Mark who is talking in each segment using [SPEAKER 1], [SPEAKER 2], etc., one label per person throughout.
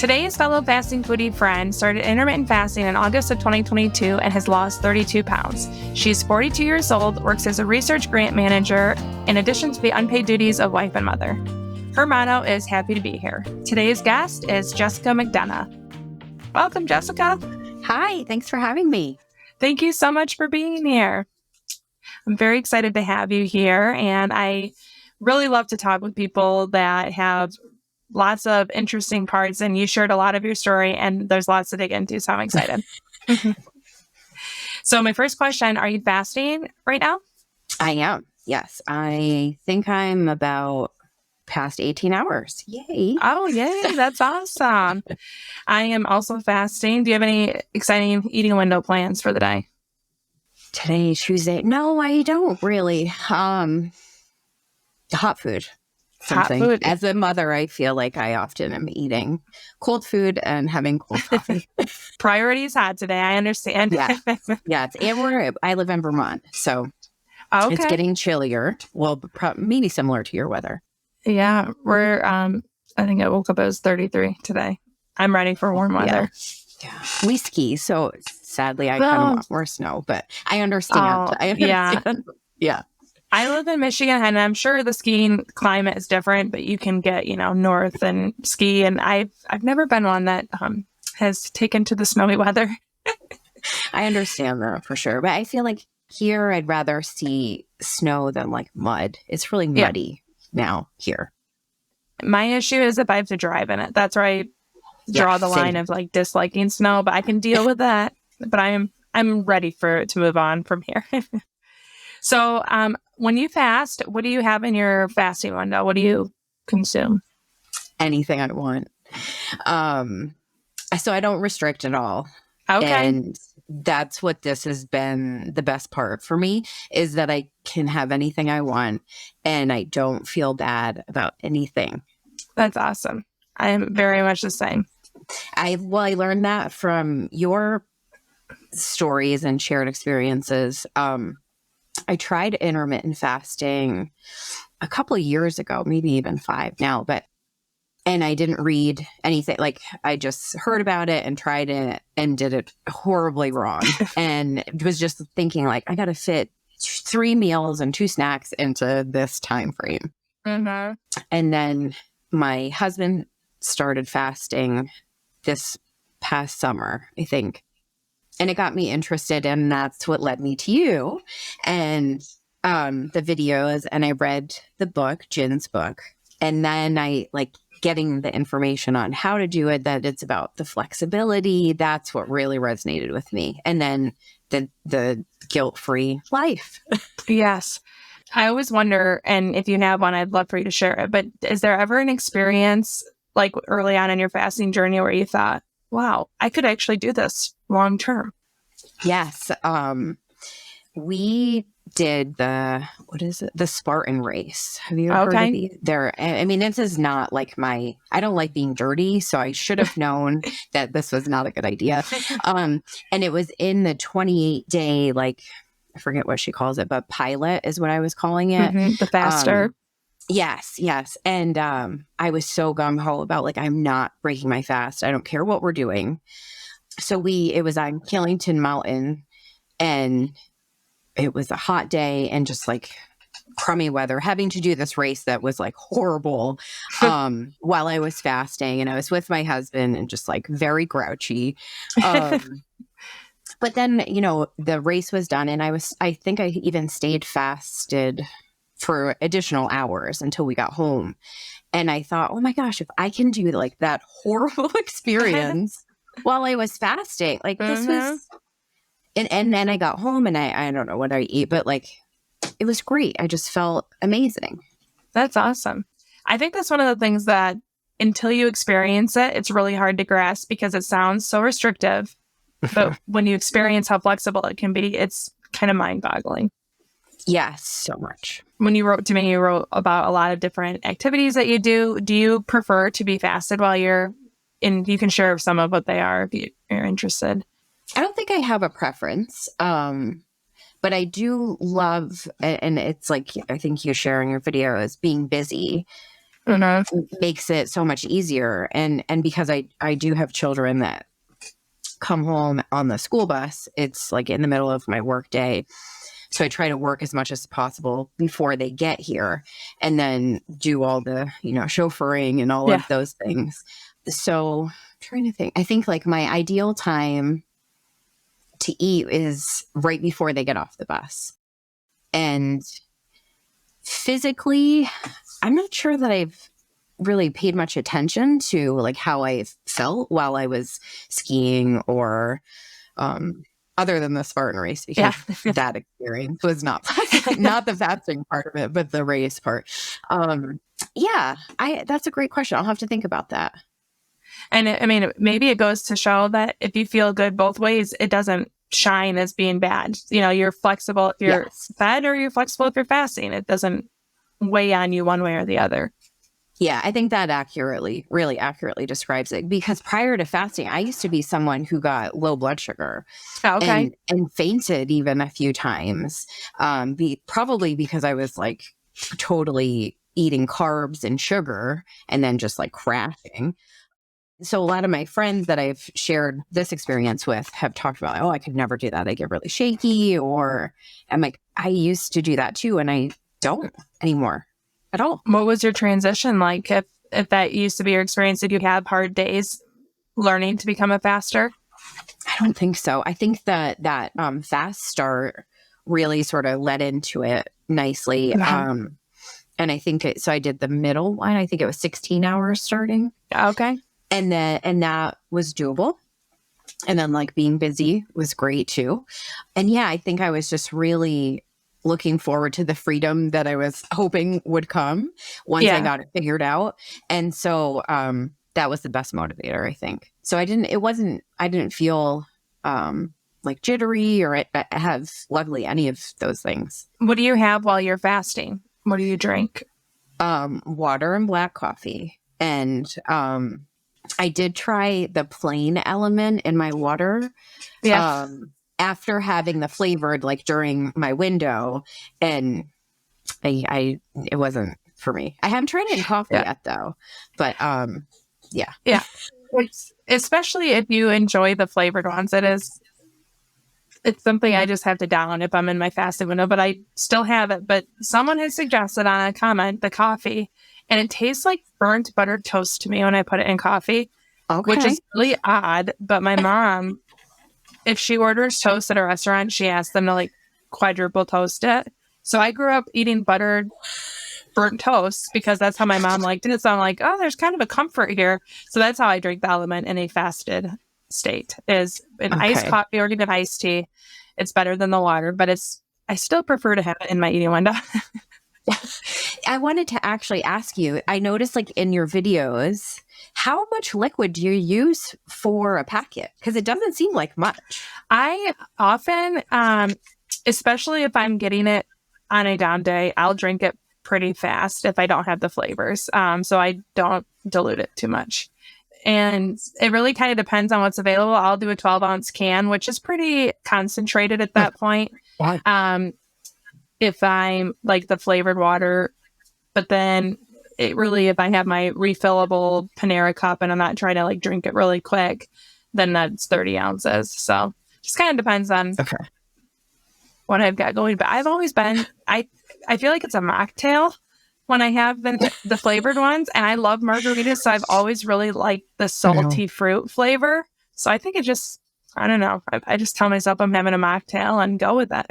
[SPEAKER 1] Today's fellow fasting foodie friend started intermittent fasting in August of 2022 and has lost 32 pounds. She's 42 years old, works as a research grant manager, in addition to the unpaid duties of wife and mother. Her motto is happy to be here. Today's guest is Jessica McDonough. Welcome, Jessica.
[SPEAKER 2] Hi, thanks for having me.
[SPEAKER 1] Thank you so much for being here. I'm very excited to have you here, and I really love to talk with people that have lots of interesting parts, and you shared a lot of your story, and there's lots to dig into, so I'm excited. So my first question, are you fasting right now?
[SPEAKER 2] I am, yes. I think I'm about past 18 hours. Yay.
[SPEAKER 1] Oh, yay. That's awesome. I am also fasting. Do you have any exciting eating window plans for the day?
[SPEAKER 2] Today, Tuesday. No, I don't really. Hot food. Something.
[SPEAKER 1] Hot food.
[SPEAKER 2] As a mother, I feel like I often am eating cold food and having cold coffee.
[SPEAKER 1] Priorities hot today. I understand.
[SPEAKER 2] Yes. And I live in Vermont, so It's getting chillier. Well, maybe similar to your weather.
[SPEAKER 1] Yeah, I think I woke up, it was 33 today. I'm ready for warm weather.
[SPEAKER 2] Yeah. We ski, so sadly I kind of want more snow, but I understand. Yeah.
[SPEAKER 1] I live in Michigan, and I'm sure the skiing climate is different, but you can get, north and ski. And I've never been one that has taken to the snowy weather.
[SPEAKER 2] I understand that for sure. But I feel like here I'd rather see snow than like mud. It's really muddy now here. My
[SPEAKER 1] issue is if I have to drive in it. That's where I draw the line of like disliking snow, but I can deal with that. But I'm ready to move on from here. So when you fast, what do you have in your fasting window? What do you consume?
[SPEAKER 2] Anything I want. So I don't restrict at all.
[SPEAKER 1] Okay.
[SPEAKER 2] And that's what this has been the best part for me, is that I can have anything I want and I don't feel bad about anything.
[SPEAKER 1] That's awesome. I am very much the same.
[SPEAKER 2] I learned that from your stories and shared experiences. I tried intermittent fasting a couple of years ago, maybe even 5 now, and I didn't read anything. Like, I just heard about it and tried it and did it horribly wrong. And was just thinking like, I got to fit 3 meals and 2 snacks into this time frame.
[SPEAKER 1] Mm-hmm.
[SPEAKER 2] And then my husband started fasting this past summer, I think. And it got me interested, and that's what led me to you and the videos. And I read the book, Jin's book. And then I getting the information on how to do it, that it's about the flexibility. That's what really resonated with me. And then the guilt-free life.
[SPEAKER 1] Yes. I always wonder, and if you have one, I'd love for you to share it, but is there ever an experience like early on in your fasting journey where you thought, wow, I could actually do this long term?
[SPEAKER 2] Yes. We did the Spartan Race. Have you ever heard of these? This is not like I don't like being dirty, so I should have known that this was not a good idea. And it was in the 28-day, I forget what she calls it, but pilot is what I was calling it.
[SPEAKER 1] Mm-hmm. The faster.
[SPEAKER 2] Yes. And I was so gung-ho about I'm not breaking my fast. I don't care what we're doing. So it was on Killington Mountain, and it was a hot day and just crummy weather, having to do this race that was horrible while I was fasting, and I was with my husband and just very grouchy. But then, the race was done, and I think I even stayed fasted for additional hours until we got home. And I thought, oh my gosh, if I can do that horrible experience while I was fasting, this was, and then I got home and I don't know what I eat, but it was great. I just felt amazing.
[SPEAKER 1] That's awesome. I think that's one of the things that until you experience it, it's really hard to grasp because it sounds so restrictive. But when you experience how flexible it can be, it's kind of mind-boggling.
[SPEAKER 2] Yes, so much.
[SPEAKER 1] When you wrote to me, you wrote about a lot of different activities that you do. Do you prefer to be fasted while you're in? You can share some of what they are if you're interested.
[SPEAKER 2] I don't think I have a preference, but I do love, and it's I think you share in your video, is being busy. makes it so much easier. And because I do have children that come home on the school bus, it's like in the middle of my work day. So I try to work as much as possible before they get here and then do all the, chauffeuring and all of those things. So I'm trying to think. I think like my ideal time to eat is right before they get off the bus. And physically, I'm not sure that I've really paid much attention to like how I felt while I was skiing or other than the Spartan race, because that experience was not the fasting part of it, but the race part. That's a great question. I'll have to think about that.
[SPEAKER 1] And I mean, maybe it goes to show that if you feel good both ways, it doesn't shine as being bad. You're flexible if you're fed, or you're flexible if you're fasting. It doesn't weigh on you one way or the other.
[SPEAKER 2] Yeah, I think that really accurately describes it, because prior to fasting, I used to be someone who got low blood sugar and fainted even a few times, probably because I was like totally eating carbs and sugar and then just like crashing. So a lot of my friends that I've shared this experience with have talked about, I could never do that. I get really shaky, or I'm like, I used to do that too, and I don't anymore. At all.
[SPEAKER 1] What was your transition like? If that used to be your experience, did you have hard days learning to become a faster?
[SPEAKER 2] I don't think so. I think that fast start really sort of led into it nicely. And I think so I did the middle one. I think it was 16 hours starting.
[SPEAKER 1] Okay.
[SPEAKER 2] And that was doable. And then like being busy was great too. And I think I was just really looking forward to the freedom that I was hoping would come once I got it figured out. And so that was the best motivator, I think. So I didn't feel like jittery or have luckily any of those things.
[SPEAKER 1] What do you have while you're fasting? What do you drink?
[SPEAKER 2] Water and black coffee. And I did try the plain element in my water. Yeah. After having the flavored like during my window, and it wasn't for me. I haven't tried it in coffee yet though, but yeah.
[SPEAKER 1] Especially if you enjoy the flavored ones, it's something I just have to down if I'm in my fasting window, but I still have it. But someone has suggested on a comment the coffee, and it tastes like burnt buttered toast to me when I put it in coffee, which is really odd. But my mom, if she orders toast at a restaurant, she asks them to like quadruple toast it. So I grew up eating buttered burnt toast because that's how my mom liked it. So I'm like, there's kind of a comfort here. So that's how I drink the element in a fasted state, is an iced coffee or even iced tea. It's better than the water, but I still prefer to have it in my eating window.
[SPEAKER 2] I wanted to actually ask you, I noticed like in your videos, how much liquid do you use for a packet? Because it doesn't seem like much.
[SPEAKER 1] I often, especially if I'm getting it on a down day, I'll drink it pretty fast if I don't have the flavors. So I don't dilute it too much. And it really kind of depends on what's available. I'll do a 12-ounce can, which is pretty concentrated at that point. If I'm like the flavored water, but then if I have my refillable Panera cup and I'm not trying to like drink it really quick, then that's 30 ounces. So just kind of depends on what I've got going. But I've always been, I feel like it's a mocktail when I have the flavored ones, and I love margaritas. So I've always really liked the salty fruit flavor. So I think I don't know. I just tell myself I'm having a mocktail and go with that.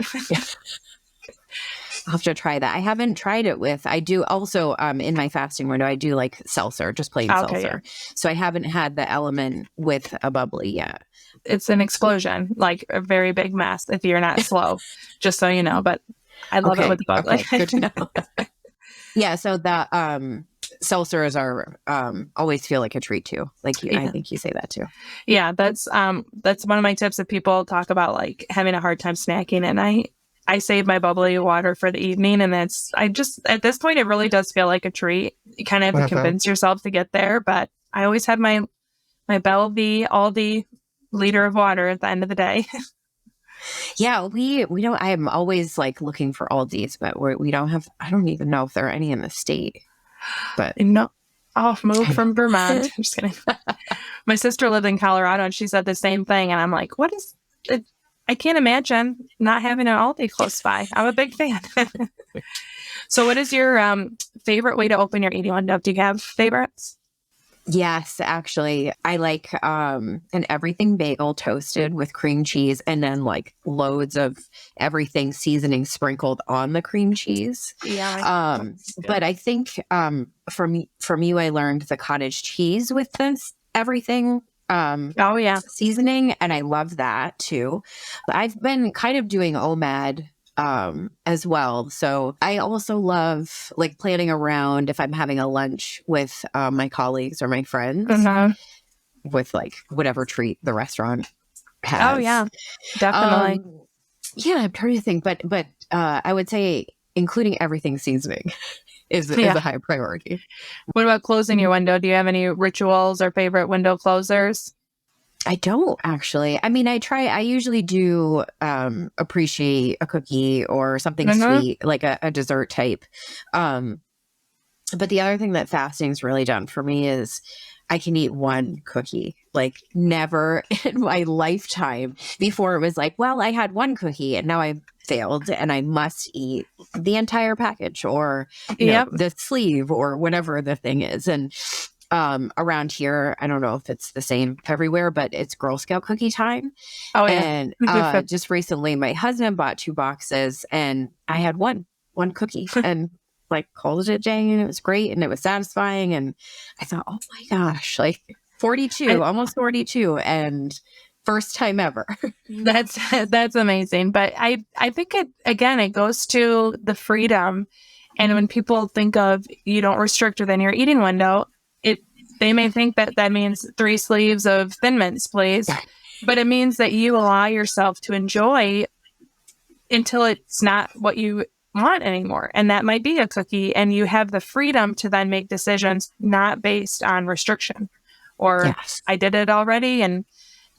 [SPEAKER 2] I'll have to try that. I haven't tried it with, I do also in my fasting window, I do like seltzer, just plain seltzer. Yeah. So I haven't had the element with a bubbly yet.
[SPEAKER 1] It's an explosion, like a very big mess if you're not slow, just so you know. But I love it with the bubbly.
[SPEAKER 2] Okay, good to know. Yeah, so that seltzers are always feel like a treat too. Like I think you say that too.
[SPEAKER 1] Yeah, that's one of my tips if people talk about like having a hard time snacking, and I save my bubbly water for the evening, and at this point it really does feel like a treat. You kind of have to convince yourself to get there, but I always have my Bellevue Aldi liter of water at the end of the day.
[SPEAKER 2] Yeah, we don't. I'm always like looking for Aldi's, but we don't have. I don't even know if there are any in the state. But
[SPEAKER 1] No, I'll move from Vermont. I'm just kidding. My sister lived in Colorado and she said the same thing. And I'm like, what is it? I can't imagine not having an Aldi close by. I'm a big fan. So what is your favorite way to open your eating window? Do you have favorites?
[SPEAKER 2] yes, actually, I like an everything bagel toasted with cream cheese and then like loads of everything seasoning sprinkled on the cream cheese.
[SPEAKER 1] Yeah.
[SPEAKER 2] But I think from you, I learned the cottage cheese with this everything
[SPEAKER 1] Oh, yeah.
[SPEAKER 2] seasoning, and I love that too. I've been kind of doing OMAD as well. So I also love like planning around if I'm having a lunch with my colleagues or my friends with like whatever treat the restaurant has.
[SPEAKER 1] Oh, yeah, definitely.
[SPEAKER 2] Yeah, I'm trying to think, but I would say including everything seasoning is a high priority.
[SPEAKER 1] What about closing your window? Do you have any rituals or favorite window closers?
[SPEAKER 2] I don't actually. I mean, I usually do appreciate a cookie or something sweet, like a dessert type. But the other thing that fasting's really done for me is I can eat one cookie. Like never in my lifetime before it was like, well, I had one cookie and now I failed and I must eat the entire package or the sleeve or whatever the thing is. And around here, I don't know if it's the same everywhere, but it's Girl Scout cookie time.
[SPEAKER 1] Oh, yeah.
[SPEAKER 2] And just recently, my husband bought 2 boxes and I had one cookie and like called it a day, and it was great and it was satisfying. And I thought, oh my gosh, like 42, almost 42 and first time ever.
[SPEAKER 1] That's amazing. But I think it goes to the freedom. And when people think of you don't restrict within your eating window, they may think that means 3 sleeves of Thin Mints, please. But it means that you allow yourself to enjoy until it's not what you want anymore. And that might be a cookie. And you have the freedom to then make decisions not based on restriction or I did it already. And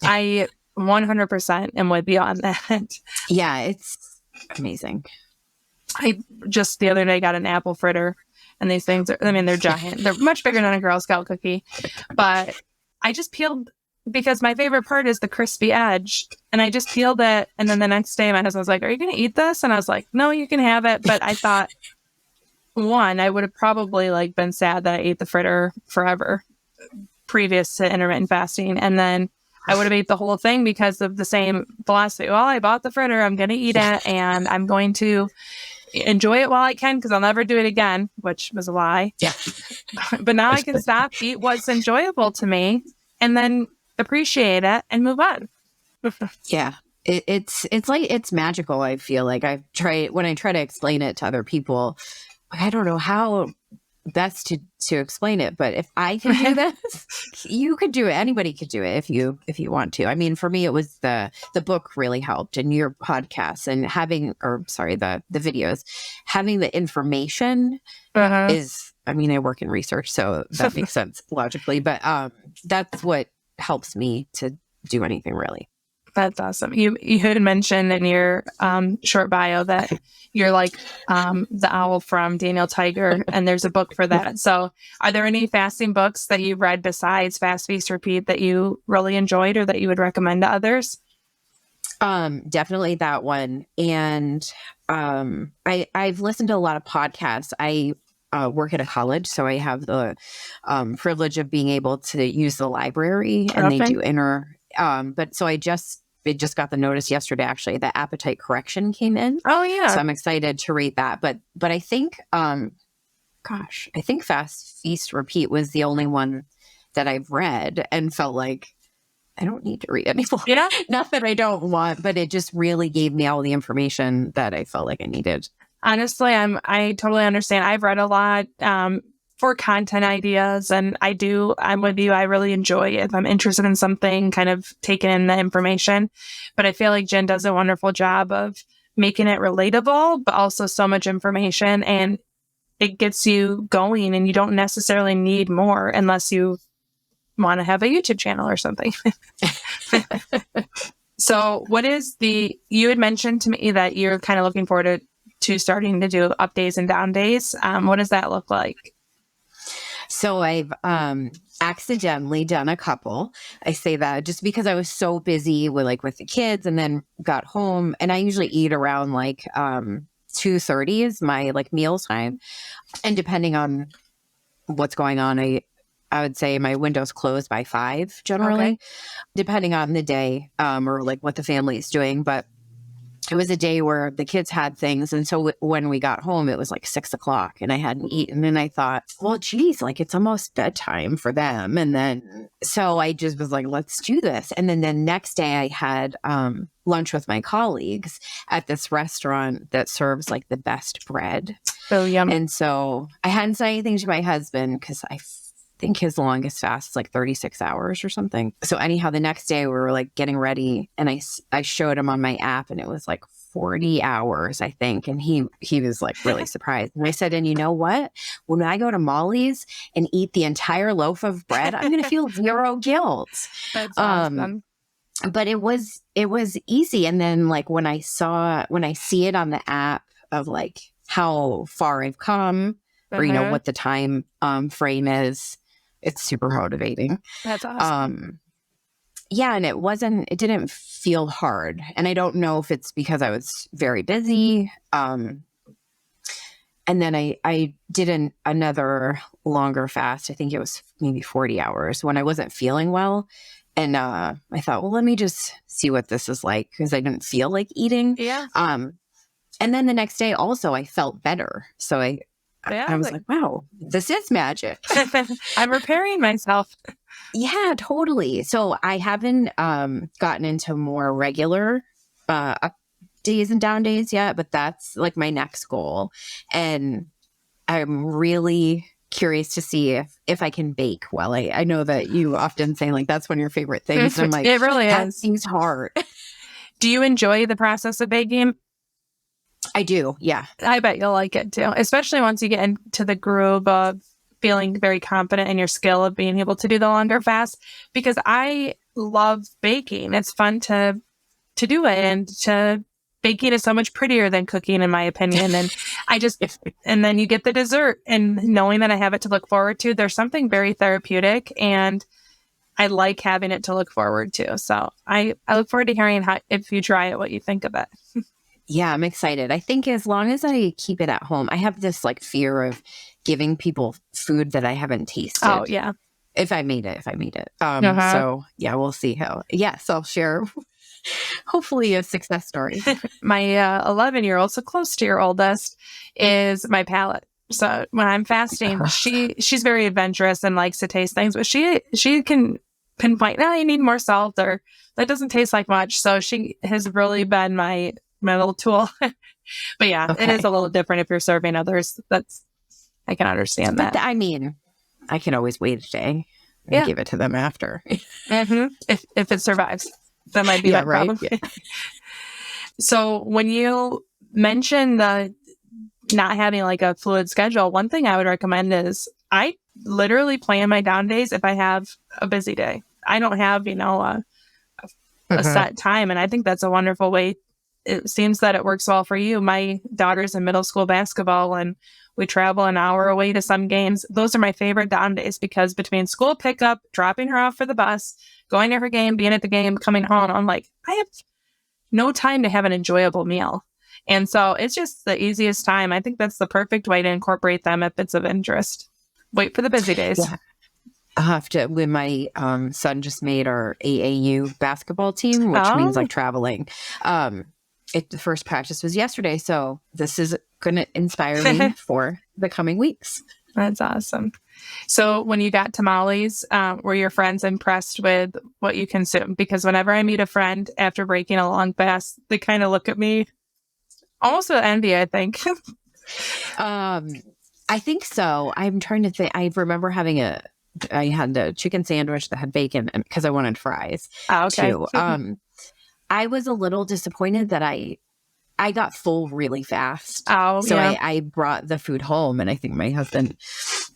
[SPEAKER 1] I 100% am with you on that.
[SPEAKER 2] Yeah, it's amazing.
[SPEAKER 1] I just the other day got an apple fritter. And these things they're giant. They're much bigger than a Girl Scout cookie. But I just peeled, because my favorite part is the crispy edge. And I just peeled it. And then the next day, my husband was like, are you going to eat this? And I was like, no, you can have it. But I thought, one, I would have probably like been sad that I ate the fritter forever previous to intermittent fasting. And then I would have ate the whole thing because of the same philosophy. Well, I bought the fritter. I'm going to eat it. And I'm going to enjoy it while I can because I'll never do it again, which was a lie.
[SPEAKER 2] Yeah.
[SPEAKER 1] But now I can stop, eat what's enjoyable to me, and then appreciate it and move on.
[SPEAKER 2] Yeah. It's like, it's magical. I feel like when I try to explain it to other people, I don't know how best to explain it, but if I can do this, you could do it. Anybody could do it if you want to. I mean, for me, it was the book really helped, and your podcasts and the videos, having the information is, I mean, I work in research, so that makes sense logically, but that's what helps me to do anything really.
[SPEAKER 1] That's awesome. You had mentioned in your short bio that you're like the owl from Daniel Tiger, and there's a book for that. So are there any fasting books that you've read besides Fast, Feast, Repeat that you really enjoyed or that you would recommend to others?
[SPEAKER 2] Definitely that one. And I've listened to a lot of podcasts. I work at a college, so I have the privilege of being able to use the library, and they do but so I just got the notice yesterday, actually, that appetite correction came in.
[SPEAKER 1] Oh, yeah.
[SPEAKER 2] So I'm excited to read that. But I think, I think Fast, Feast, Repeat was the only one that I've read and felt like I don't need to read anymore.
[SPEAKER 1] Yeah.
[SPEAKER 2] Not that I don't want, but it just really gave me all the information that I felt like I needed.
[SPEAKER 1] Honestly, I totally understand. I've read a lot for content ideas, and I'm with you. I really enjoy it. If I'm interested in something, kind of taking in the information. But I feel like Jen does a wonderful job of making it relatable, but also so much information, and it gets you going, and you don't necessarily need more unless you want to have a YouTube channel or something. So you had mentioned to me that you're kind of looking forward to starting to do up days and down days. What does that look like?
[SPEAKER 2] So I've accidentally done a couple. I say that just because I was so busy with the kids and then got home, and I usually eat around 2:30 is my meals time. And depending on what's going on, I would say my window's closed by 5 generally,
[SPEAKER 1] Okay.
[SPEAKER 2] depending on the day or what the family is doing. But it was a day where the kids had things. And so when we got home, it was 6 o'clock and I hadn't eaten. And I thought, well, geez, it's almost bedtime for them. And then, so I just was like, let's do this. And then the next day I had lunch with my colleagues at this restaurant that serves the best bread.
[SPEAKER 1] So yum.
[SPEAKER 2] And so I hadn't said anything to my husband because I think his longest fast is 36 hours or something. So anyhow, the next day we were getting ready and I showed him on my app and it was 40 hours, I think. And he was really surprised. And I said, and you know what? When I go to Molly's and eat the entire loaf of bread, I'm going to feel zero guilt.
[SPEAKER 1] That's awesome.
[SPEAKER 2] But it was easy. And then when I see it on the app of how far I've come or, what the time frame is, it's super motivating.
[SPEAKER 1] That's awesome.
[SPEAKER 2] Yeah. And it didn't feel hard. And I don't know if it's because I was very busy. And then I did another longer fast. I think it was maybe 40 hours when I wasn't feeling well. And I thought, well, let me just see what this is like because I didn't feel like eating.
[SPEAKER 1] Yeah.
[SPEAKER 2] And then the next day also I felt better. So I was like, wow, this is magic.
[SPEAKER 1] I'm repairing myself.
[SPEAKER 2] Yeah, totally. So I haven't gotten into more regular up days and down days yet, but that's my next goal. And I'm really curious to see if I can bake well. I know that you often say that's one of your favorite things. I'm like,
[SPEAKER 1] it really
[SPEAKER 2] that
[SPEAKER 1] is.
[SPEAKER 2] seems hard.
[SPEAKER 1] Do you enjoy the process of baking?
[SPEAKER 2] I do. Yeah.
[SPEAKER 1] I bet you'll like it too, especially once you get into the groove of feeling very confident in your skill of being able to do the longer fast, because I love baking. It's fun to do it, and baking is so much prettier than cooking, in my opinion. And and then you get the dessert and knowing that I have it to look forward to, there's something very therapeutic, and I like having it to look forward to. So I look forward to hearing if you try it, what you think of it.
[SPEAKER 2] Yeah, I'm excited. I think as long as I keep it at home, I have this fear of giving people food that I haven't tasted.
[SPEAKER 1] Oh, yeah.
[SPEAKER 2] If I made it. So yeah, we'll see how. Yes, I'll share hopefully a success story.
[SPEAKER 1] My 11-year-old, so close to your oldest, is my palate. So when I'm fasting, she's very adventurous and likes to taste things, but she can pinpoint, you need more salt, or that doesn't taste like much. So she has really been my little tool. But yeah, It is a little different if you're serving others. I can understand that.
[SPEAKER 2] I mean, I can always wait a day and give it to them after.
[SPEAKER 1] Mm-hmm. If it survives, that might be that problem. Yeah. So when you mention the not having a fluid schedule, one thing I would recommend is I literally plan my down days if I have a busy day. I don't have, a set time. And I think that's a wonderful way. It seems that it works well for you. My daughter's in middle school basketball and we travel an hour away to some games. Those are my favorite down days because between school pickup, dropping her off for the bus, going to her game, being at the game, coming home, I'm like, I have no time to have an enjoyable meal. And so it's just the easiest time. I think that's the perfect way to incorporate them if it's of interest. Wait for the busy days.
[SPEAKER 2] Yeah. I'll have to, when my son just made our AAU basketball team, which means traveling. The first practice was yesterday. So this is going to inspire me for the coming weeks.
[SPEAKER 1] That's awesome. So when you got tamales, were your friends impressed with what you consumed? Because whenever I meet a friend after breaking a long fast, they kind of look at me almost with envy, I think.
[SPEAKER 2] I think so. I'm trying to think. I remember I had a chicken sandwich that had bacon because I wanted fries.
[SPEAKER 1] Oh, okay.
[SPEAKER 2] Too. I was a little disappointed that I got full really fast.
[SPEAKER 1] Oh,
[SPEAKER 2] so
[SPEAKER 1] yeah.
[SPEAKER 2] I brought the food home, and I think my husband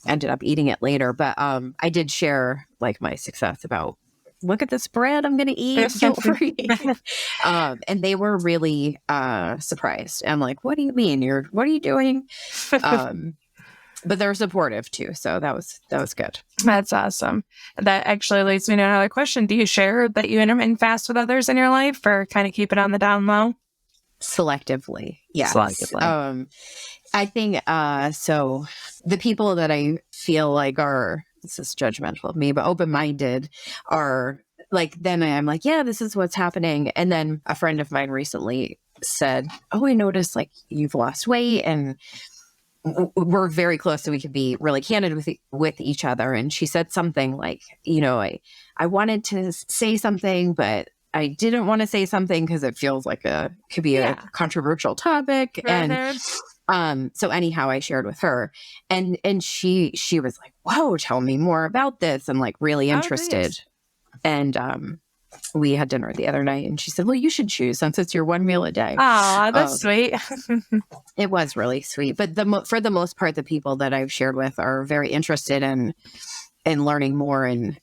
[SPEAKER 2] ended up eating it later. But I did share my success about, look at this bread I'm going to eat guilt-free. And they were really surprised. I'm like, what do you mean? What are you doing? but they're supportive too. So that was good.
[SPEAKER 1] That's awesome. That actually leads me to another question. Do you share that you intermittent fast with others in your life, or kind of keep it on the down low?
[SPEAKER 2] Selectively. Yes.
[SPEAKER 1] Selectively.
[SPEAKER 2] I think, so the people that I feel like are, this is judgmental of me, but open-minded are like, then I'm like, yeah, this is what's happening. And then a friend of mine recently said, oh, I noticed like you've lost weight, and we're very close, so we could be really candid with each other. And she said something like, I wanted to say something, but I didn't want to say something because it feels like could be a controversial topic. And so anyhow, I shared with her, and she was like, whoa, tell me more about this. I'm like really interested.
[SPEAKER 1] Nice.
[SPEAKER 2] And we had dinner the other night, and she said, well, you should choose since it's your one meal a day.
[SPEAKER 1] Oh, that's sweet.
[SPEAKER 2] It was really sweet. But for the most part, the people that I've shared with are very interested in learning more and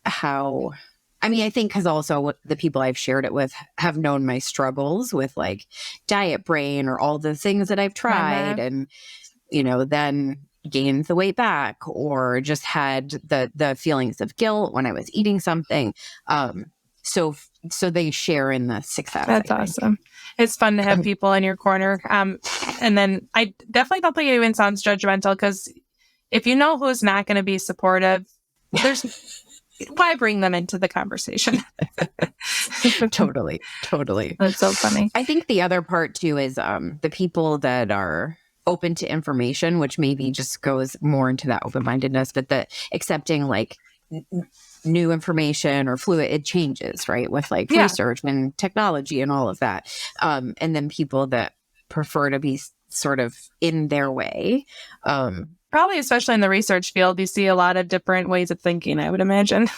[SPEAKER 2] how, I mean, I think because also the people I've shared it with have known my struggles with like diet brain or all the things that I've tried, and, then gained the weight back, or just had the feelings of guilt when I was eating something. So they share in the success.
[SPEAKER 1] That's awesome. It's fun to have people in your corner. And then I definitely don't think it even sounds judgmental, because if you know who's not going to be supportive, why bring them into the conversation?
[SPEAKER 2] Totally.
[SPEAKER 1] That's so funny.
[SPEAKER 2] I think the other part too is the people that are open to information, which maybe just goes more into that open-mindedness, but the accepting like new information or fluid, it changes, right? With like research and technology and all of that. And then people that prefer to be sort of in their way.
[SPEAKER 1] Probably, especially in the research field, you see a lot of different ways of thinking, I would imagine.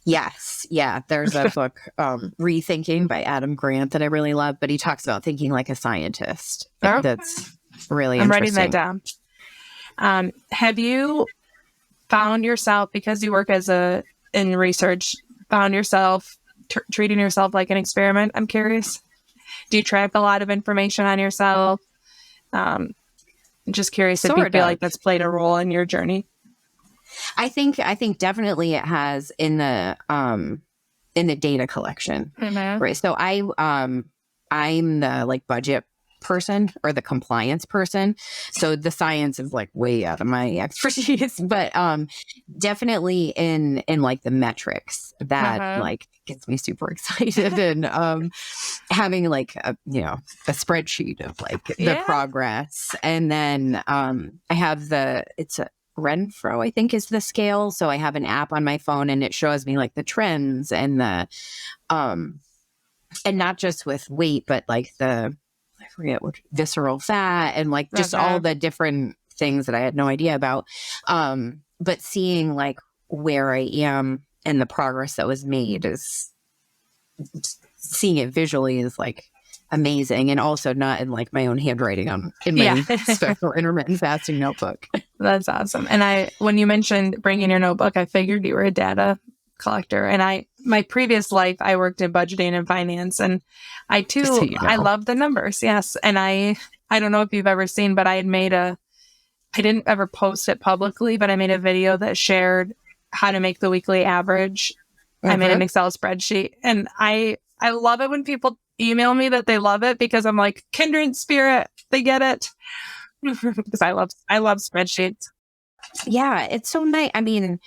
[SPEAKER 2] Yes. Yeah. There's a book, Rethinking by Adam Grant, that I really love, but he talks about thinking like a scientist. That's really
[SPEAKER 1] I'm
[SPEAKER 2] interesting.
[SPEAKER 1] writing that down. Have you found yourself, because you work in research, found yourself treating yourself like an experiment? I'm curious. Do you track a lot of information on yourself? I'm just curious if you feel like that's played a role in your journey.
[SPEAKER 2] I think definitely it has in the data collection. Mm-hmm. Right. So I'm the like budget person or the compliance person. So the science is like way out of my expertise, but definitely in like the metrics that like gets me super excited, and having like a spreadsheet of like the progress. And then I have it's a Renfro, I think is the scale. So I have an app on my phone, and it shows me like the trends and the and not just with weight, but like I forget what visceral fat and like just all the different things that I had no idea about. But seeing like where I am and the progress that was made, is seeing it visually is like amazing, and also not in like my own handwriting in my special intermittent fasting notebook.
[SPEAKER 1] That's awesome. And when you mentioned bringing your notebook, I figured you were a data collector. And my previous life, I worked in budgeting and finance, and I too, I love the numbers. Yes. And I don't know if you've ever seen, but I didn't ever post it publicly, but I made a video that shared how to make the weekly average. I made an Excel spreadsheet, and I love it when people email me that they love it, because I'm like, kindred spirit, they get it. Because I love spreadsheets.
[SPEAKER 2] Yeah. It's so nice. I mean,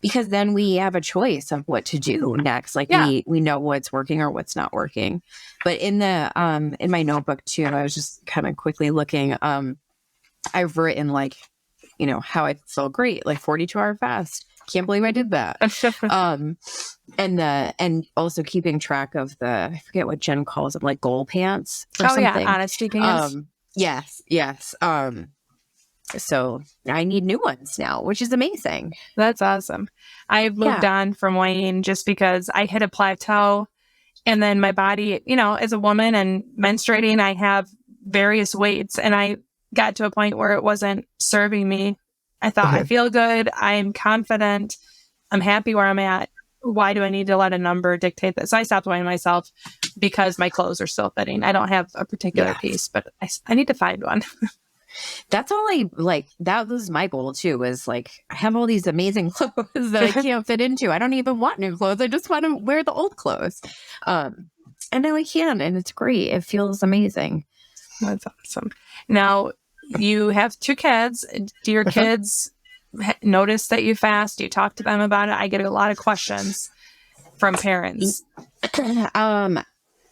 [SPEAKER 2] because then we have a choice of what to do next. Like we know what's working or what's not working. But in my notebook too, I was just kind of quickly looking, I've written like, how I feel great, like 42-hour fast. Can't believe I did that. And also keeping track of I forget what Jen calls them, like goal pants or something.
[SPEAKER 1] Yeah, honesty pants.
[SPEAKER 2] Yes. So I need new ones now, which is amazing.
[SPEAKER 1] That's awesome. I've moved on from weighing just because I hit a plateau, and then my body, as a woman and menstruating, I have various weights, and I got to a point where it wasn't serving me. I thought, I feel good. I'm confident. I'm happy where I'm at. Why do I need to let a number dictate that? So I stopped weighing myself because my clothes are still fitting. I don't have a particular piece, but I need to find one.
[SPEAKER 2] That's all I like. That was my goal too, was like, I have all these amazing clothes that I can't fit into. I don't even want new clothes. I just want to wear the old clothes. And now I can, and it's great. It feels amazing.
[SPEAKER 1] That's awesome. Now, you have 2 kids. Do your kids notice that you fast? Do you talk to them about it? I get a lot of questions from parents.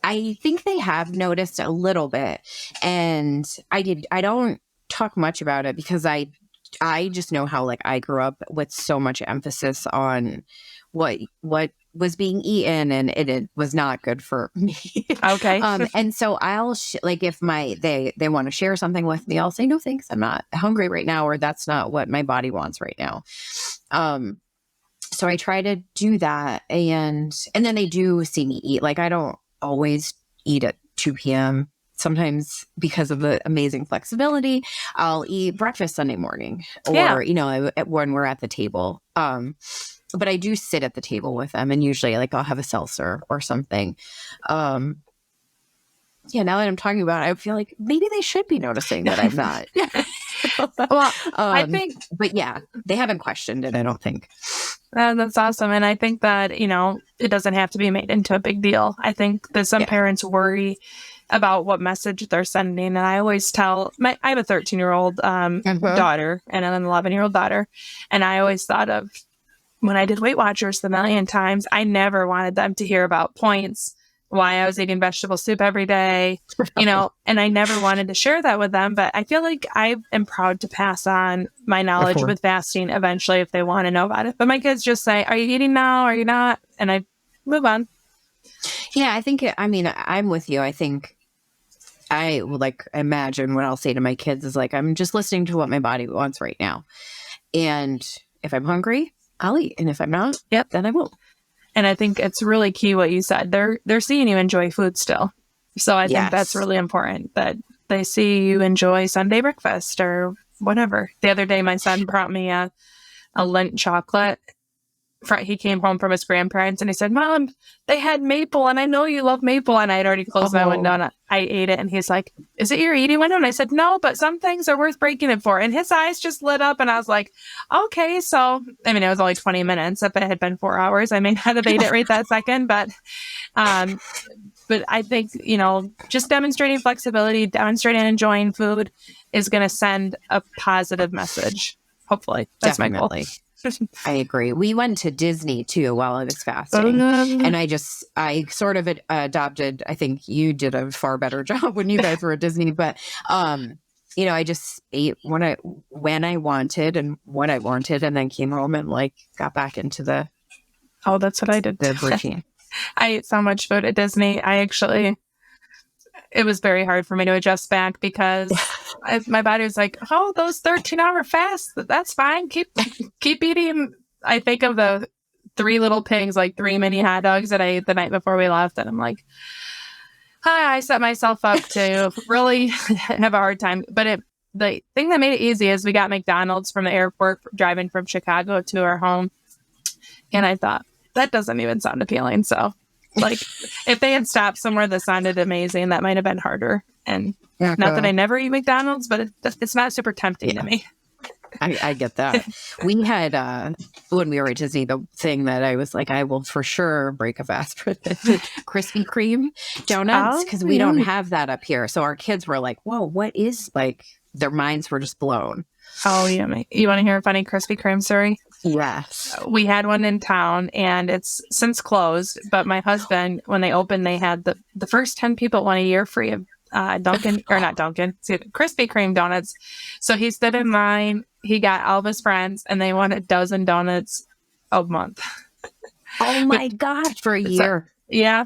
[SPEAKER 2] I think they have noticed a little bit, and I don't talk much about it because I just know how, like, I grew up with so much emphasis on what was being eaten, and it was not good for me.
[SPEAKER 1] Okay.
[SPEAKER 2] And so I'll like, if they want to share something with me, I'll say, no, thanks, I'm not hungry right now, or that's not what my body wants right now. So I try to do that, and then they do see me eat. Like, I don't always eat at 2 p.m. Sometimes, because of the amazing flexibility, I'll eat breakfast Sunday morning, or, when we're at the table. But I do sit at the table with them, and usually, like, I'll have a seltzer or something. Now that I'm talking about it, I feel like maybe they should be noticing that I'm not.
[SPEAKER 1] Well, I think,
[SPEAKER 2] but yeah, they haven't questioned it, I don't think.
[SPEAKER 1] That's awesome. And I think that, it doesn't have to be made into a big deal. I think that some parents worry about what message they're sending. And I always tell I have a 13-year-old daughter and an 11-year-old daughter. And I always thought of, when I did Weight Watchers the million times, I never wanted them to hear about points, why I was eating vegetable soup every day, and I never wanted to share that with them. But I feel like I am proud to pass on my knowledge with fasting eventually if they want to know about it. But my kids just say, are you eating now? Are you not? And I move on.
[SPEAKER 2] Yeah, I think, I'm with you. I think I will, like, imagine what I'll say to my kids is, like, I'm just listening to what my body wants right now. And if I'm hungry, I'll eat. And if I'm not, then I won't.
[SPEAKER 1] And I think it's really key what you said. They're seeing you enjoy food still. So I think that's really important, that they see you enjoy Sunday breakfast or whatever. The other day, my son brought me a Lindt chocolate. He came home from his grandparents and he said, Mom, they had maple and I know you love maple. And I had already closed my window and I ate it. And he's like, is it your eating window? And I said, no, but some things are worth breaking it for. And his eyes just lit up and I was like, okay. So, it was only 20 minutes. If it had been 4 hours, I may not have ate it right that second. But I think, just demonstrating flexibility, demonstrating enjoying food is going to send a positive message. Hopefully. That's my goal.
[SPEAKER 2] I agree. We went to Disney too while I was fasting. And I sort of adopted, I think you did a far better job when you guys were at Disney, but, I just ate when I wanted and what I wanted, and then came home and, like, got back into the.
[SPEAKER 1] Oh, that's what I did.
[SPEAKER 2] The routine.
[SPEAKER 1] I ate so much food at Disney. It was very hard for me to adjust back because my body was like, oh, those 13-hour fasts, that's fine. Keep eating. I think of the 3 little pigs, like 3 mini hot dogs that I ate the night before we left. And I'm like, I set myself up to really have a hard time. But the thing that made it easy is we got McDonald's from the airport driving from Chicago to our home. And I thought, that doesn't even sound appealing. So, like, if they had stopped somewhere that sounded amazing, that might have been harder. And not that I never eat McDonald's, but it's not super tempting to me.
[SPEAKER 2] I get that. We had, when we were at Disney, the thing that I was like, I will for sure break a fast for this, Krispy Kreme donuts, because we don't have that up here. So our kids were like, whoa, what is, like, their minds were just blown.
[SPEAKER 1] Oh, yeah. You want to hear a funny Krispy Kreme story?
[SPEAKER 2] Yes.
[SPEAKER 1] We had one in town and it's since closed, but my husband, when they opened, they had the first 10 people won a year free of Krispy Kreme donuts. So he stood in line, he got all of his friends, and they won a dozen donuts a month.
[SPEAKER 2] Oh my gosh, for a year.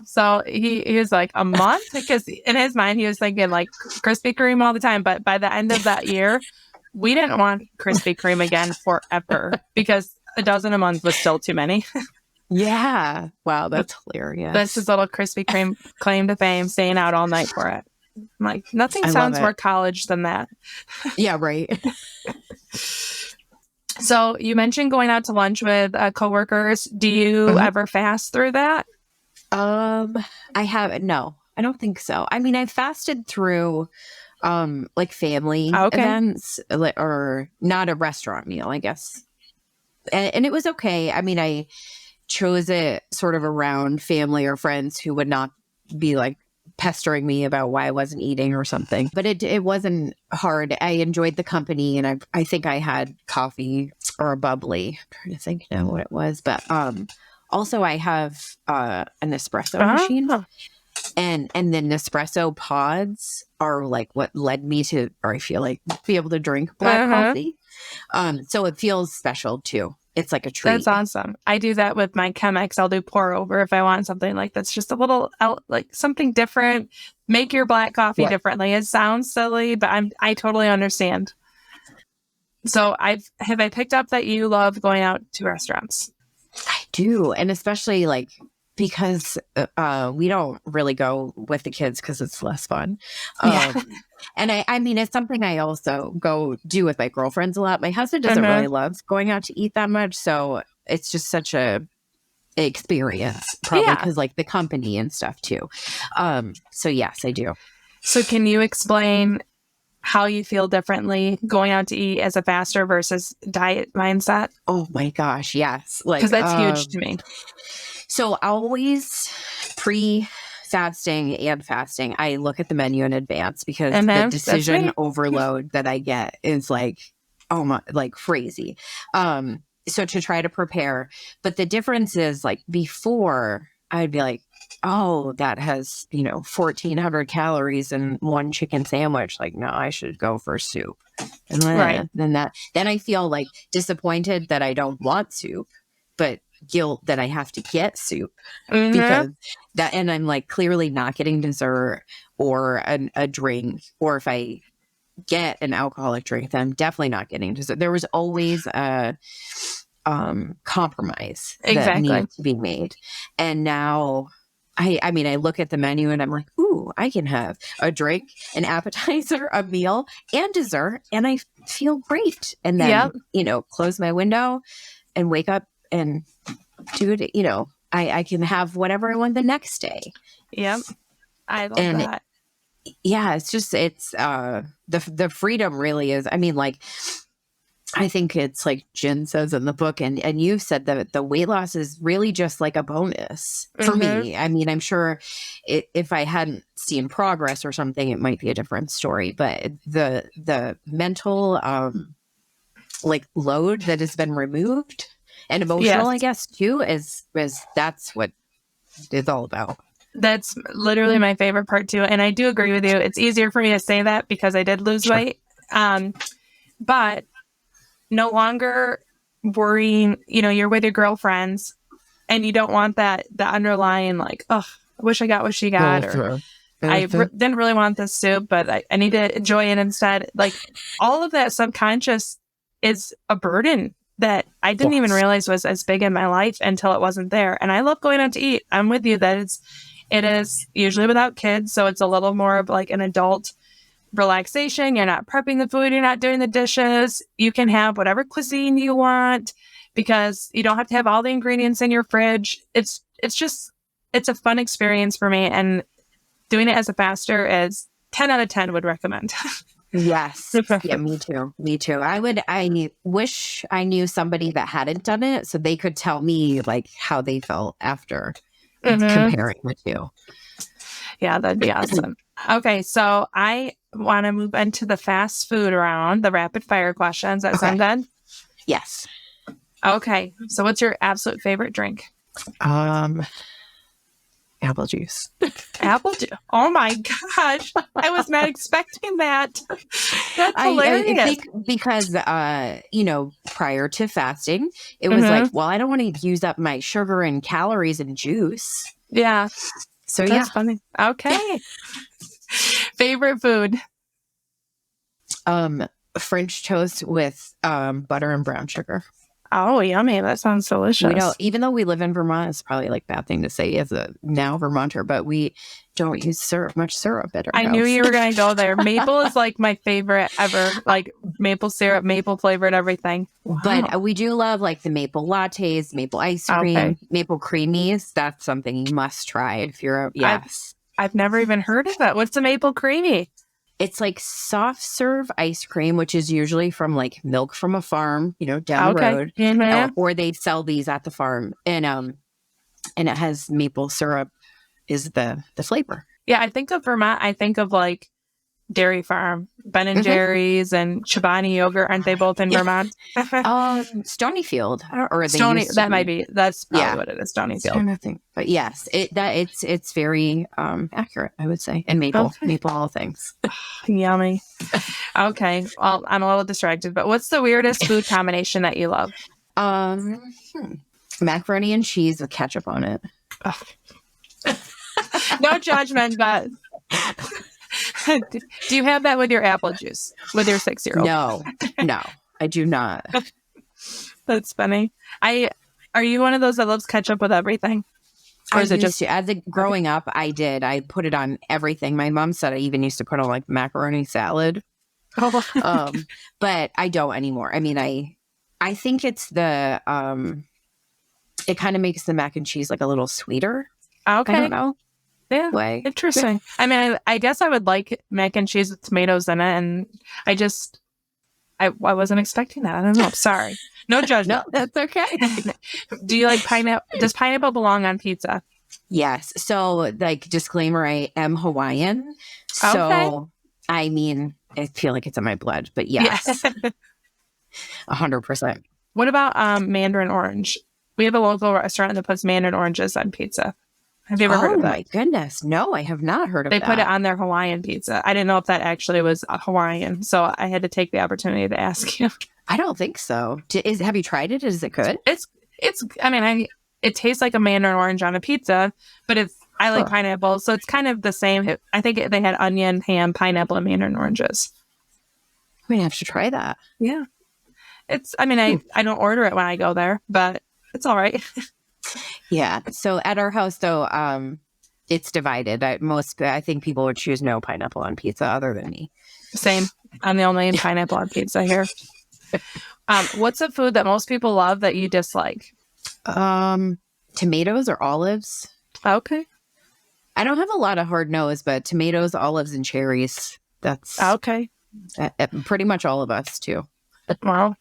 [SPEAKER 1] So he was like, a month? Because in his mind, he was thinking like Krispy Kreme all the time. But by the end of that year, we didn't want Krispy Kreme again forever because a dozen a month was still too many.
[SPEAKER 2] Yeah. Wow, that's hilarious.
[SPEAKER 1] That's his little Krispy Kreme claim to fame, staying out all night for it. I'm like, nothing sounds more college than that.
[SPEAKER 2] Yeah, right.
[SPEAKER 1] So you mentioned going out to lunch with coworkers. Do you ever fast through that?
[SPEAKER 2] I haven't. No, I don't think so. I fasted through like family events, or not a restaurant meal, I guess. And it was okay. I mean, I chose it sort of around family or friends who would not be like pestering me about why I wasn't eating or something. But it wasn't hard. I enjoyed the company, and I think I had coffee or a bubbly. I'm trying to think now what it was. But also I have an espresso machine. And the Nespresso pods are like what led me to, or I feel like, be able to drink black coffee. So it feels special too. It's like a treat.
[SPEAKER 1] That's awesome. I do that with my Chemex. I'll do pour over if I want something like that's just a little like something different. Make your black coffee differently. It sounds silly, but I totally understand. So have I picked up that you love going out to restaurants?
[SPEAKER 2] I do, and especially like because we don't really go with the kids because it's less fun. And I mean, it's something I also go do with my girlfriends a lot. My husband doesn't really love going out to eat that much. So it's just such a experience, probably because like the company and stuff too. So yes, I do.
[SPEAKER 1] So can you explain how you feel differently going out to eat as a faster versus diet mindset?
[SPEAKER 2] Oh my gosh, yes. Like,
[SPEAKER 1] because that's huge to me.
[SPEAKER 2] So always pre-fasting and fasting, I look at the menu in advance because the decision overload that I get is like, oh my, like crazy. So to try to prepare, but the difference is like before I'd be like, oh, that has, 1,400 calories and one chicken sandwich. Like, no, I should go for soup. And then I feel like disappointed that I don't want soup, but guilt that I have to get soup because that, and I'm like clearly not getting dessert or a drink, or if I get an alcoholic drink, then I'm definitely not getting dessert. There was always a compromise that needs to be made. And now I mean, I look at the menu and I'm like, ooh, I can have a drink, an appetizer, a meal, and dessert, and I feel great. And then, close my window and wake up and do it, I can have whatever I want the next day.
[SPEAKER 1] Yep. I love that.
[SPEAKER 2] It's just, it's, the freedom really is, I mean, like, I think it's like Jen says in the book, and you've said that the weight loss is really just like a bonus for me. I mean, I'm sure if I hadn't seen progress or something, it might be a different story, but the mental, like load that has been removed, and emotional, I guess, too, is that's what it's all about.
[SPEAKER 1] That's literally my favorite part, too. And I do agree with you. It's easier for me to say that because I did lose weight. But no longer worrying, you're with your girlfriends and you don't want the underlying, like, oh, I wish I got what she got. Or I didn't really want this soup, but I need to enjoy it instead. Like, all of that subconscious is a burden that I didn't even realize was as big in my life until it wasn't there. And I love going out to eat. I'm with you that it is usually without kids. So it's a little more of like an adult relaxation. You're not prepping the food. You're not doing the dishes. You can have whatever cuisine you want because you don't have to have all the ingredients in your fridge. It's a fun experience for me. And doing it as a faster is 10 out of 10 would recommend.
[SPEAKER 2] Yes. Yeah, me too. I wish I knew somebody that hadn't done it so they could tell me like how they felt after comparing the two.
[SPEAKER 1] Yeah, that'd be awesome. Okay, so I want to move into the fast food round, the rapid fire questions. That sound good?
[SPEAKER 2] Yes.
[SPEAKER 1] Okay, so what's your absolute favorite drink?
[SPEAKER 2] Apple juice.
[SPEAKER 1] Apple juice. Oh my gosh. I was not expecting that. That's hilarious.
[SPEAKER 2] I think because, prior to fasting, it was like, well, I don't want to use up my sugar and calories and juice.
[SPEAKER 1] Yeah.
[SPEAKER 2] So
[SPEAKER 1] that's funny. Okay. Favorite food?
[SPEAKER 2] French toast with butter and brown sugar.
[SPEAKER 1] Oh, yummy. That sounds delicious.
[SPEAKER 2] Even though we live in Vermont, it's probably like a bad thing to say as a now Vermonter, but we don't use much syrup at our house.
[SPEAKER 1] I knew you were going to go there. Maple is like my favorite ever, like maple syrup, maple flavored everything. Wow.
[SPEAKER 2] But we do love like the maple lattes, maple ice cream, maple creamies. That's something you must try if you're, yes.
[SPEAKER 1] I've never even heard of that. What's a maple creamy?
[SPEAKER 2] It's like soft serve ice cream, which is usually from like milk from a farm, down the road.
[SPEAKER 1] Mm-hmm.
[SPEAKER 2] Or they sell these at the farm. And it has maple syrup is the flavor.
[SPEAKER 1] Yeah, I think of Vermont. I think of like Dairy Farm, Ben and Jerry's, and Chobani yogurt. Aren't they both in Vermont?
[SPEAKER 2] Stonyfield, or they
[SPEAKER 1] Stony.
[SPEAKER 2] used to
[SPEAKER 1] That
[SPEAKER 2] be.
[SPEAKER 1] might be. That's probably what it is. Stonyfield.
[SPEAKER 2] Trying to think, but yes, it's very accurate, I would say, and maple all things.
[SPEAKER 1] Yummy. Okay, well, I'm a little distracted, but what's the weirdest food combination that you love?
[SPEAKER 2] Macaroni and cheese with ketchup on it.
[SPEAKER 1] No judgment, but do you have that with your apple juice with your 6-year-old?
[SPEAKER 2] No, I do not.
[SPEAKER 1] That's funny. Are you one of those that loves ketchup with everything? Or is it just
[SPEAKER 2] growing up? I put it on everything. My mom said I even used to put on like macaroni salad. But I don't anymore. I mean, I think it's the it kind of makes the mac and cheese like a little sweeter.
[SPEAKER 1] Okay.
[SPEAKER 2] I don't know.
[SPEAKER 1] Yeah.
[SPEAKER 2] Way.
[SPEAKER 1] Interesting. I mean, I guess I would like mac and cheese with tomatoes in it, and I wasn't expecting that. I don't know. Sorry. No judgment.
[SPEAKER 2] No, that's okay.
[SPEAKER 1] Do you like pineapple? Does pineapple belong on pizza?
[SPEAKER 2] Yes. So, like, disclaimer, I am Hawaiian. So, I mean, I feel like it's in my blood, but yes. 100%.
[SPEAKER 1] What about Mandarin orange? We have a local restaurant that puts mandarin oranges on pizza. Have you ever heard of that? Oh
[SPEAKER 2] my goodness. No, I have not heard of that.
[SPEAKER 1] They put it on their Hawaiian pizza. I didn't know if that actually was Hawaiian, so I had to take the opportunity to ask you.
[SPEAKER 2] I don't think so. Have you tried it? Is it good?
[SPEAKER 1] It tastes like a mandarin orange on a pizza, but I like pineapple, so it's kind of the same. I think they had onion, ham, pineapple, and mandarin oranges.
[SPEAKER 2] I'm gonna have to try that.
[SPEAKER 1] Yeah. I don't order it when I go there, but it's all right.
[SPEAKER 2] Yeah. So at our house, though, it's divided. I think people would choose no pineapple on pizza other than me.
[SPEAKER 1] Same. I'm the only pineapple on pizza here. What's a food that most people love that you dislike?
[SPEAKER 2] Tomatoes or olives.
[SPEAKER 1] Okay.
[SPEAKER 2] I don't have a lot of hard no's, but tomatoes, olives, and cherries. That's
[SPEAKER 1] okay.
[SPEAKER 2] Pretty much all of us too.
[SPEAKER 1] Well,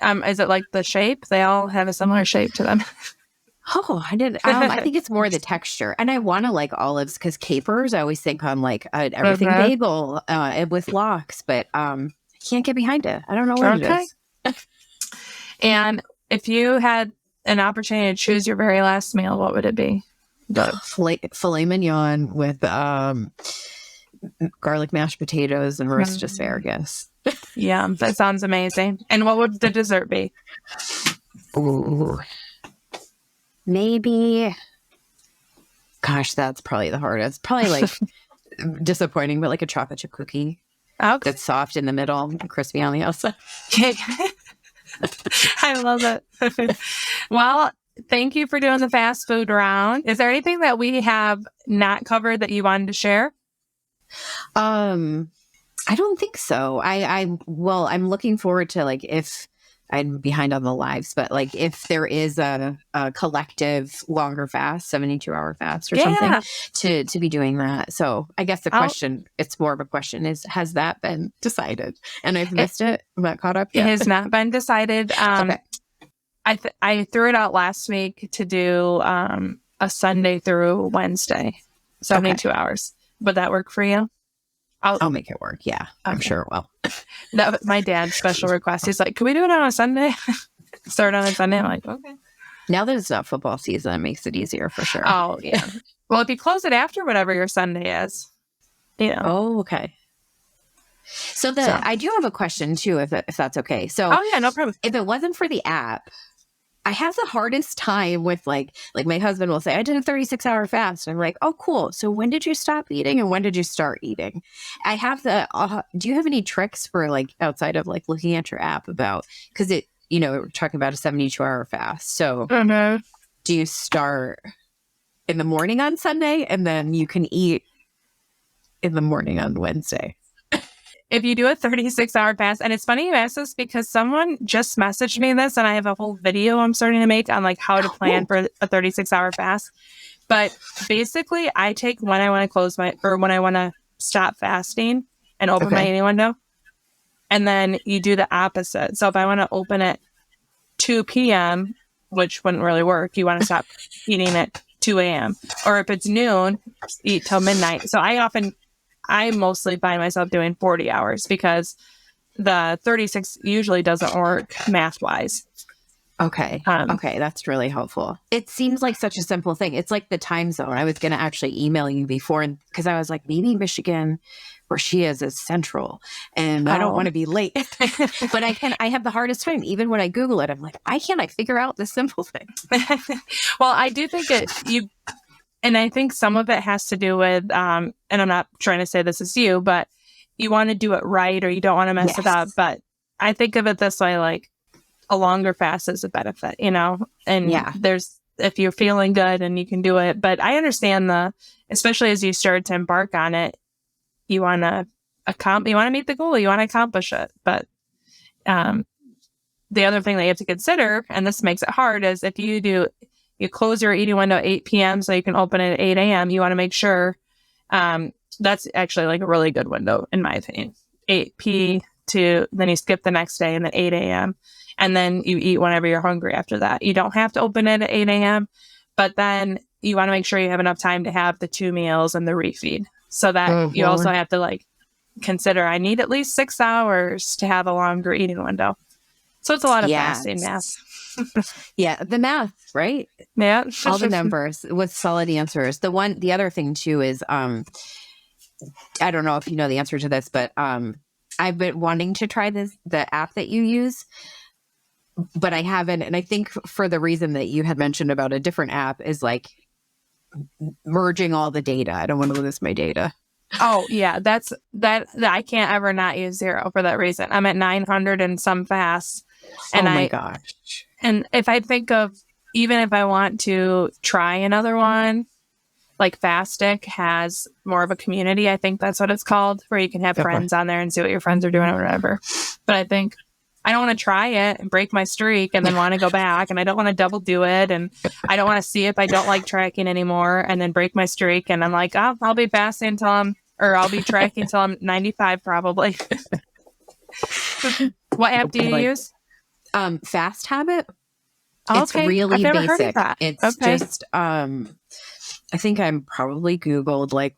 [SPEAKER 1] is it like the shape? They all have a similar shape to them.
[SPEAKER 2] Oh, I didn't. I think it's more the texture, and I want to like olives because capers. I always think on like everything bagel with lox, but I can't get behind it. I don't know what it is.
[SPEAKER 1] And if you had an opportunity to choose your very last meal, what would it be?
[SPEAKER 2] Filet mignon with garlic mashed potatoes and roasted asparagus.
[SPEAKER 1] Yeah, that sounds amazing. And what would the dessert be?
[SPEAKER 2] Ooh. Maybe, gosh, that's probably the hardest. Probably like disappointing, but like a chocolate chip cookie.
[SPEAKER 1] Okay.
[SPEAKER 2] That's soft in the middle and crispy on the outside.
[SPEAKER 1] I love it. Well, thank you for doing the fast food round. Is there anything that we have not covered that you wanted to share?
[SPEAKER 2] I don't think so. I'm looking forward to like if I'm behind on the lives, but like if there is a collective longer fast, 72-hour fast or something to be doing that. So I guess it's more of a question has that been decided? And I've missed it. I'm not caught up yet.
[SPEAKER 1] It has not been decided.
[SPEAKER 2] Okay.
[SPEAKER 1] I threw it out last week to do a Sunday through Wednesday, 72 hours. Would that work for you?
[SPEAKER 2] I'll make it work. Yeah, I'm sure it will.
[SPEAKER 1] That was my dad's special request. He's like, can we do it on a Sunday? Start on a Sunday. I'm like, okay.
[SPEAKER 2] Now that it's not football season, it makes it easier for sure.
[SPEAKER 1] Oh, yeah. Well, if you close it after whatever your Sunday is,
[SPEAKER 2] Oh, okay. So I do have a question too, if that's okay. So,
[SPEAKER 1] no problem.
[SPEAKER 2] If it wasn't for the app, I have the hardest time with like my husband will say, I did a 36-hour fast. And I'm like, oh, cool. So when did you stop eating and when did you start eting? I have do you have any tricks for like outside of like looking at your app about, because we're talking about a 72-hour fast. So do you start in the morning on Sunday and then you can eat in the morning on Wednesday?
[SPEAKER 1] If you do a 36-hour fast, and it's funny you ask this because someone just messaged me this, and I have a whole video I'm starting to make on like how to plan for a 36-hour fast. But basically, I take when I want to when I want to stop fasting, and open my
[SPEAKER 2] Okay.
[SPEAKER 1] eating window. And then you do the opposite. So if I want to open at 2 p.m., which wouldn't really work, you want to stop eating at 2 a.m. Or if it's noon, eat till midnight. So I mostly find myself doing 40 hours because the 36 usually doesn't work math-wise.
[SPEAKER 2] Okay. Okay. That's really helpful. It seems like such a simple thing. It's like the time zone. I was going to actually email you before because I was like, maybe Michigan, where she is central and I don't want to be late, but I have the hardest time. Even when I Google it, I'm like, why can't I figure out this simple thing?
[SPEAKER 1] Well, I do think and I think some of it has to do with, and I'm not trying to say this is you, but you want to do it right or you don't want to mess it up. But I think of it this way, like, a longer fast is a benefit, and if you're feeling good and you can do it. But I understand especially as you start to embark on it, you want to meet the goal, you want to accomplish it. But the other thing that you have to consider, and this makes it hard, is if you close your eating window at 8 p.m. so you can open it at 8 a.m., you want to make sure that's actually like a really good window, in my opinion. 8 p to then you skip the next day and then 8 a.m. And then you eat whenever you're hungry after that. You don't have to open it at 8 a.m., but then you want to make sure you have enough time to have the 2 meals and the refeed. So that you also have to consider, I need at least 6 hours to have a longer eating window. So it's a lot of fasting math.
[SPEAKER 2] Yeah, the math, right?
[SPEAKER 1] Yeah.
[SPEAKER 2] All the numbers with solid answers. The other thing too is, I don't know if you know the answer to this, but I've been wanting to try the app that you use, but I haven't. And I think for the reason that you had mentioned about a different app is like merging all the data. I don't want to lose my data.
[SPEAKER 1] Oh yeah. That I can't ever not use Zero for that reason. I'm at 900 and some fasts. And
[SPEAKER 2] oh my gosh.
[SPEAKER 1] And if I think of, even if I want to try another one, like Fastic has more of a community. I think that's what it's called, where you can have friends on there and see what your friends are doing or whatever. But I think I don't want to try it and break my streak and then want to go back, and I don't want to double do it, and I don't want to see if I don't like tracking anymore and then break my streak and I'm like, oh, I'll be fasting I'll be tracking until I'm 95 probably. What app do you use?
[SPEAKER 2] Fast Habit.
[SPEAKER 1] Okay.
[SPEAKER 2] It's really
[SPEAKER 1] I've never
[SPEAKER 2] basic.
[SPEAKER 1] Heard of that.
[SPEAKER 2] It's just I think I'm probably Googled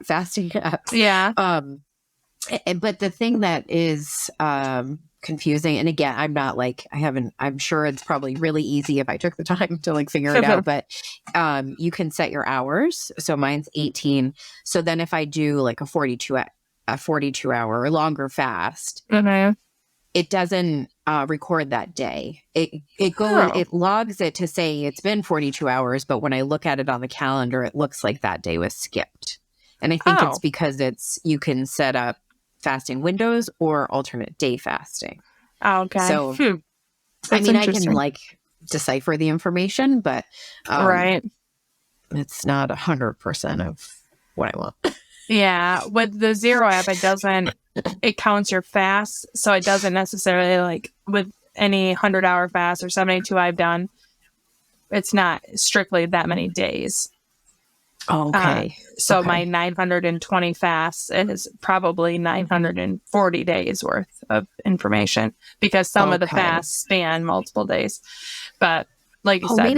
[SPEAKER 2] fasting apps.
[SPEAKER 1] Yeah.
[SPEAKER 2] But the thing that is confusing, and again, I'm sure it's probably really easy if I took the time to figure it out, but you can set your hours. So mine's 18. So then if I do a 42 hour or longer fast, it doesn't record that day. It logs it to say it's been 42 hours, but when I look at it on the calendar, it looks like that day was skipped. And I think it's because you can set up fasting windows or alternate day fasting.
[SPEAKER 1] Okay.
[SPEAKER 2] So, I can decipher the information, but
[SPEAKER 1] right.
[SPEAKER 2] It's not 100% of what I want.
[SPEAKER 1] Yeah. With the Zero app, it counts your fasts. So it doesn't necessarily with any 100-hour fast or 72 I've done, it's not strictly that many days.
[SPEAKER 2] Okay.
[SPEAKER 1] So my 920 fasts is probably 940 days worth of information, because some of the fasts span multiple days. But like you said,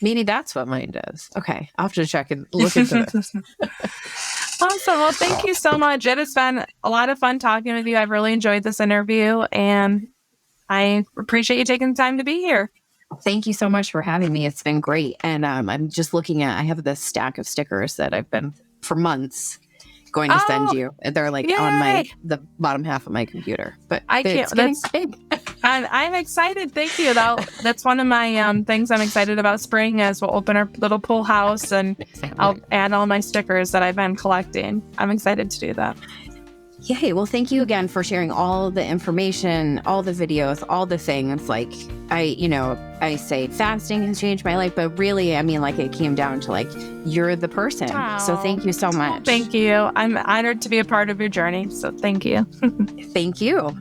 [SPEAKER 2] maybe that's what mine does. Okay. I'll have to check and look into this.
[SPEAKER 1] Awesome. Well, thank you so much. It has been a lot of fun talking with you. I've really enjoyed this interview, and I appreciate you taking the time to be here.
[SPEAKER 2] Thank you so much for having me. It's been great. And I'm just looking I have this stack of stickers that I've been for months going to send you. They're on the bottom half of my computer. But it's getting big.
[SPEAKER 1] I'm excited. Thank you. That's one of my things I'm excited about spring, is we'll open our little pool house and I'll add all my stickers that I've been collecting. I'm excited to do that.
[SPEAKER 2] Yay. Well, thank you again for sharing all the information, all the videos, all the things. I say fasting has changed my life, but really, it came down to you're the person.
[SPEAKER 1] Aww.
[SPEAKER 2] So thank you so much.
[SPEAKER 1] Thank you. I'm honored to be a part of your journey. So thank you.
[SPEAKER 2] Thank you.